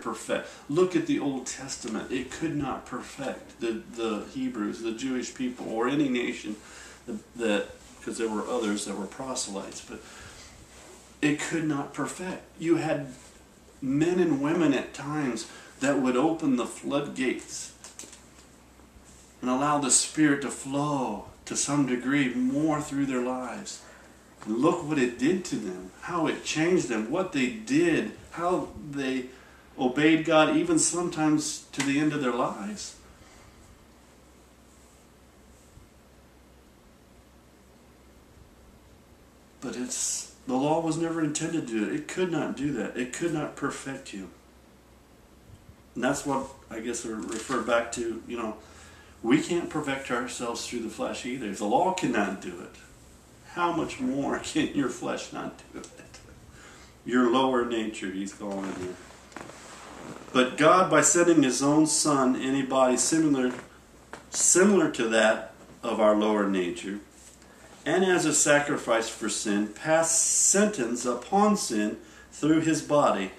perfect. Look at the Old Testament. It could not perfect the Hebrews, the Jewish people, or any nation that, because there were others that were proselytes, but it could not perfect. You had men and women at times that would open the floodgates and allow the Spirit to flow to some degree more through their lives. And look what it did to them, how it changed them, what they did, how they obeyed God, even sometimes to the end of their lives. But the law was never intended to do it. It could not do that. It could not perfect you. And that's what I guess I refer back to, we can't perfect ourselves through the flesh either. If the law cannot do it, how much more can your flesh not do it? Your lower nature, he's calling it here. But God, by sending his own Son in a body similar to that of our lower nature, and as a sacrifice for sin, passed sentence upon sin through his body,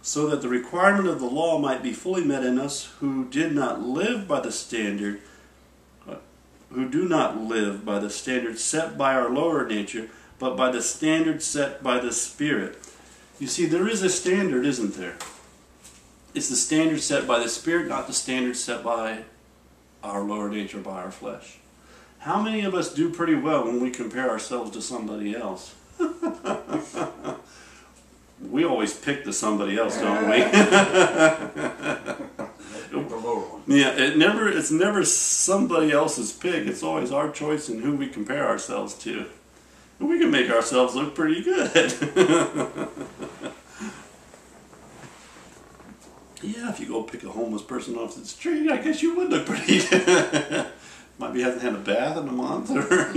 so that the requirement of the law might be fully met in us who do not live by the standard set by our lower nature, but by the standard set by the Spirit. You see, there is a standard, isn't there? It's the standard set by the Spirit, not the standard set by our lower nature, by our flesh. How many of us do pretty well when we compare ourselves to somebody else? We always pick the somebody else, don't we? Yeah, it's never somebody else's pick. It's always our choice in who we compare ourselves to. And we can make ourselves look pretty good. Yeah, if you go pick a homeless person off the street, I guess you would look pretty good. Might be hasn't had a bath in a month, or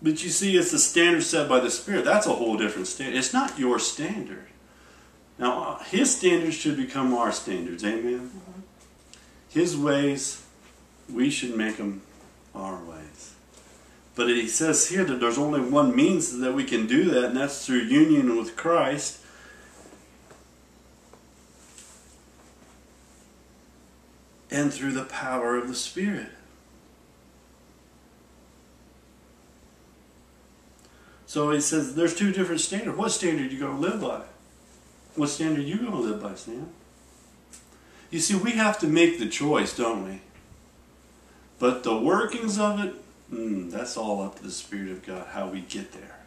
But you see, it's the standard set by the Spirit. That's a whole different standard. It's not your standard. Now, his standards should become our standards. Amen? Mm-hmm. His ways, we should make them our ways. But he says here that there's only one means that we can do that, and that's through union with Christ. And through the power of the Spirit. So he says there's two different standards. What standard are you going to live by? What standard are you going to live by, Sam? You see, we have to make the choice, don't we? But the workings of it, that's all up to the Spirit of God, how we get there.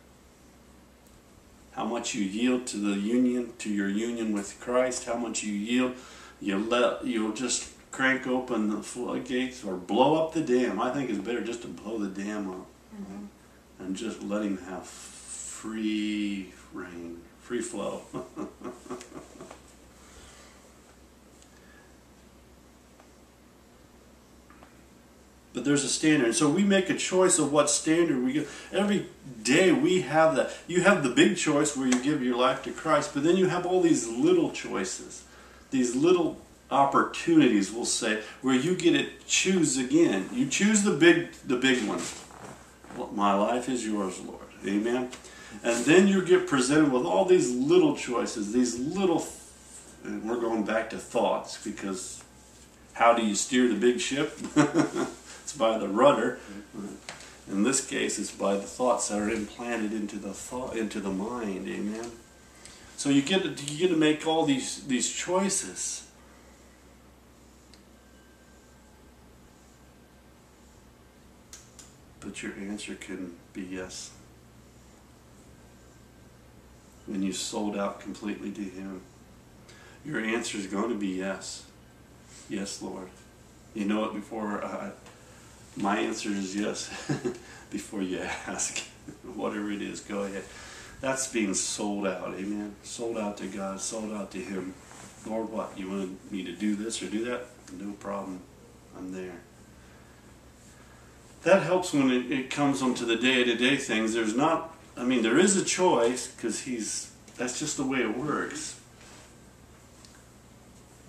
How much you yield to the union, to your union with Christ, how much you yield, you'll just crank open the floodgates or blow up the dam. I think it's better just to blow the dam up. Mm-hmm. And just let him have free reign, free flow. But there's a standard. So we make a choice of what standard we give. Every day we have that. You have the big choice where you give your life to Christ, but then you have all these little choices, these little opportunities, we'll say, where you get to choose again. You choose the big one. Well, my life is yours, Lord. Amen. And then you get presented with all these little choices, and we're going back to thoughts, because how do you steer the big ship? It's by the rudder. In this case, it's by the thoughts that are implanted into the mind. Amen. So you get to make all these choices. But your answer can be yes. When you sold out completely to Him, your answer is going to be yes. Yes, Lord. You know it before my answer is yes. Before you ask. Whatever it is, go ahead. That's being sold out. Amen. Sold out to God, sold out to Him. Lord, what? You want me to do this or do that? No problem. I'm there. That helps when it comes onto the day-to-day things. There is a choice, because that's just the way it works.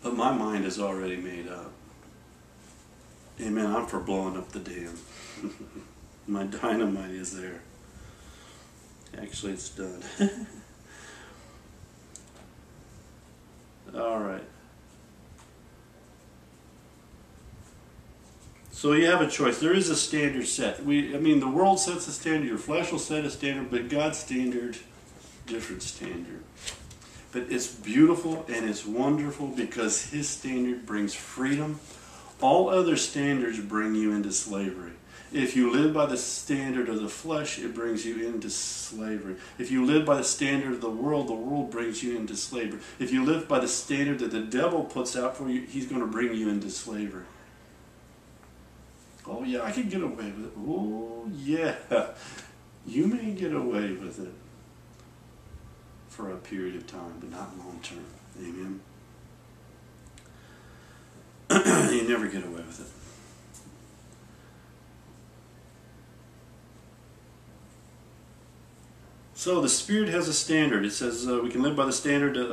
But my mind is already made up. Amen. I'm for blowing up the dam. My dynamite is there. Actually, it's done. All right. So you have a choice. There is a standard set. The world sets a standard. Your flesh will set a standard, but God's standard, different standard. But it's beautiful and it's wonderful because His standard brings freedom. All other standards bring you into slavery. If you live by the standard of the flesh, it brings you into slavery. If you live by the standard of the world brings you into slavery. If you live by the standard that the devil puts out for you, he's going to bring you into slavery. Oh yeah, I can get away with it. Oh yeah, you may get away with it for a period of time, but not long term. Amen. You never get away with it. So the Spirit has a standard. It says we can live by the standard. It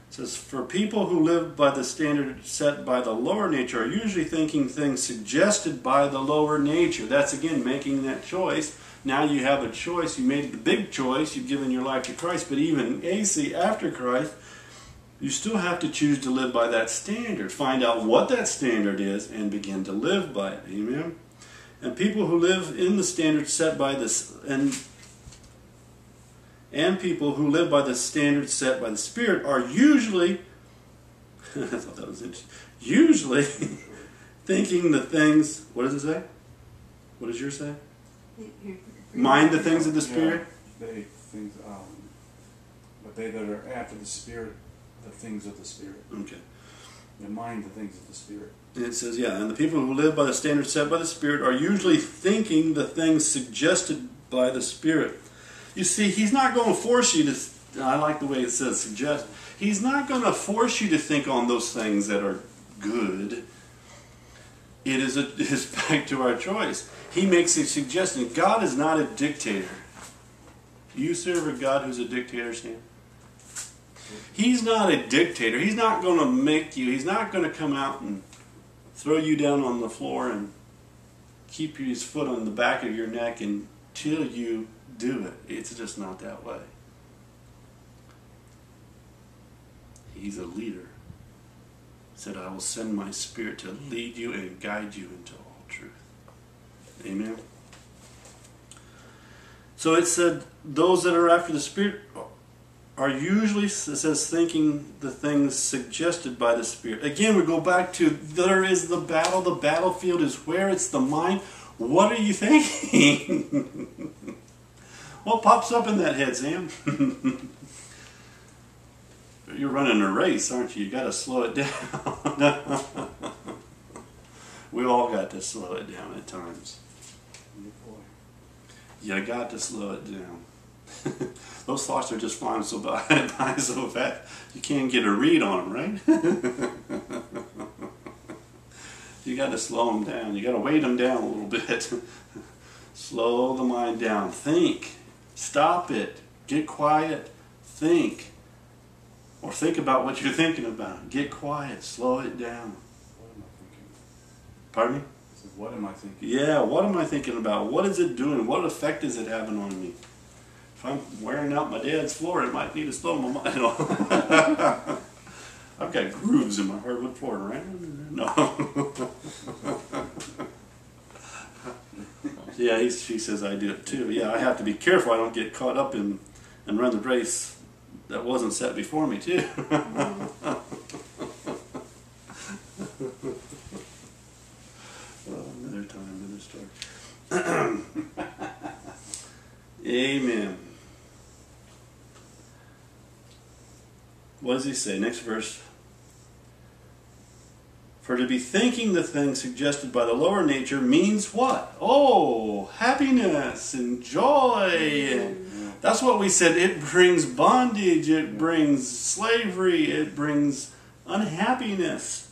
says, for people who live by the standard set by the lower nature are usually thinking things suggested by the lower nature. That's again making that choice. Now you have a choice. You made the big choice. You've given your life to Christ. But even after Christ, you still have to choose to live by that standard. Find out what that standard is and begin to live by it. Amen? And people who live in the standard set by this, and people who live by the standard set by the Spirit are usually, I thought that was interesting, usually thinking the things, what does it say? What does yours say? Mind the things of the Spirit? But they that are after the Spirit, the things of the Spirit. Okay. They mind the things of the Spirit. And it says, yeah, and the people who live by the standard set by the Spirit are usually thinking the things suggested by the Spirit. You see, He's not going to force you to, I like the way it says suggest, He's not going to force you to think on those things that are good. It's back to our choice. He makes a suggestion. God is not a dictator. You serve a God who's a dictator, Stan? He's not a dictator. He's not going to make you, He's not going to come out and throw you down on the floor and keep His foot on the back of your neck until you do it. It's just not that way. He's a leader. He said, I will send my Spirit to lead you and guide you into all truth. Amen. So it said, those that are after the Spirit are usually, it says, thinking the things suggested by the Spirit. Again, we go back to, there is the battle. The battlefield is where? It's the mind. What are you thinking? What pops up in that head, Sam? You're running a race, aren't you? You got to slow it down. We all got to slow it down at times. You got to slow it down. Those thoughts are just flying so by so fast, you can't get a read on them, right? You got to slow them down. You got to weight them down a little bit. Slow the mind down. Think. Stop it. Get quiet. Think. Or think about what you're thinking about. Get quiet. Slow it down. What am I thinking? Pardon me? I said, what am I thinking? Yeah, what am I thinking about? What is it doing? What effect is it having on me? If I'm wearing out my dad's floor, it might need to slow my mind down. I've got grooves in my hardwood floor, right? No. Yeah, she says I do it too. Yeah, I have to be careful I don't get caught up in and run the race that wasn't set before me too. Another time, another story. Amen. What does he say? Next verse. For to be thinking the thing suggested by the lower nature means what? Oh, happiness and joy. That's what we said. It brings bondage. It brings slavery. It brings unhappiness.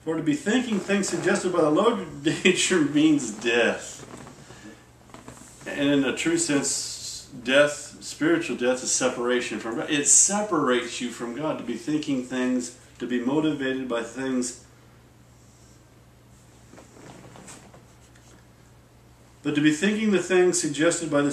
For to be thinking things suggested by the lower nature means death. And in a true sense, death, spiritual death, is separation from God. It separates you from God. To be thinking things, to be motivated by things but to be thinking the things suggested by the